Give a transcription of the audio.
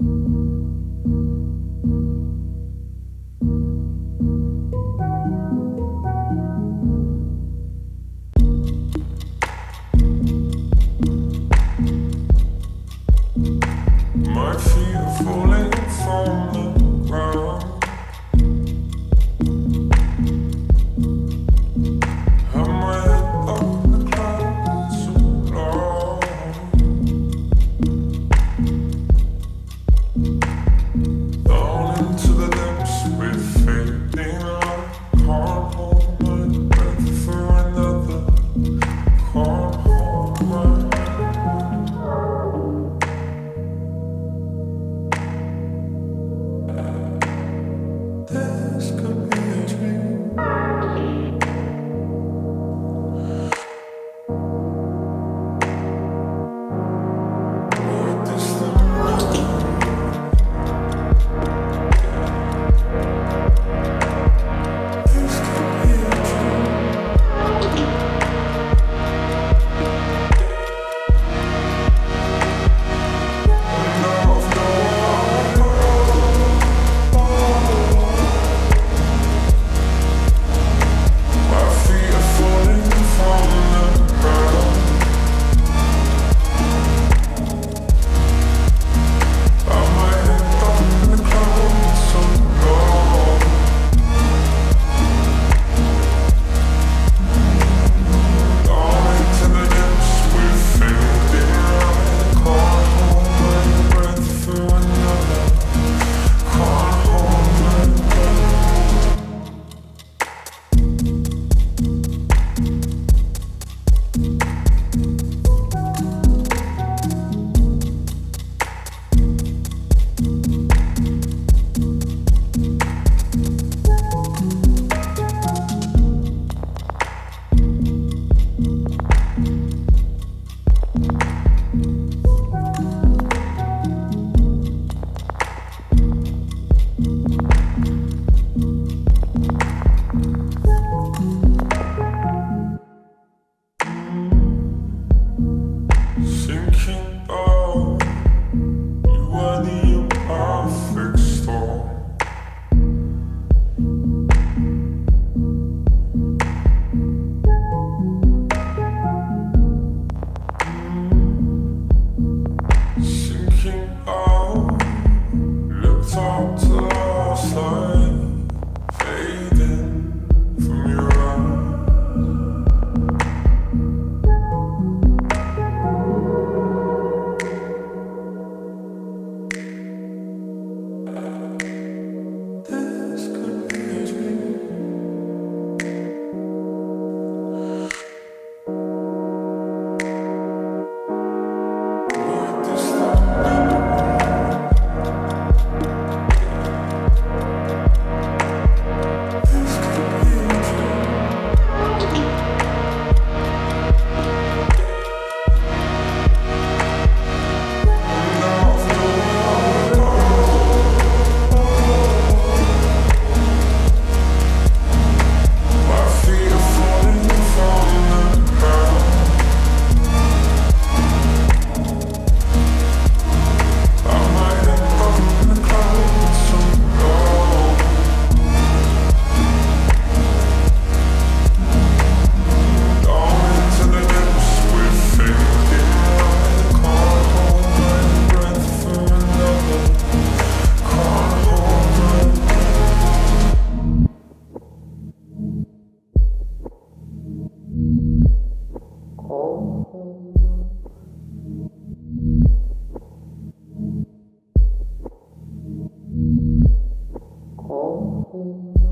My feet are falling from the ground. Have my head up in the clouds so long. Down into the depths with fading light. Can't hold my breath for another. Can't hold my breath. This could be a dream. Or distant memory. This could be a dream. My feet are falling from the ground. Got my head up in the clouds so long. Down into the depths with fading light. Can't hold my breath for another. Can't hold my breath. Thinking about you are the imperfect storm. Thinking out, looked up to last light, fading from your eyes. This could be a dream. Or distant memory. This could be a dream. My feet are falling from the ground. Got my head up in the clouds so long. Down into the depths with fading light. Can't hold my breath for another. Can't hold my breath. Oh.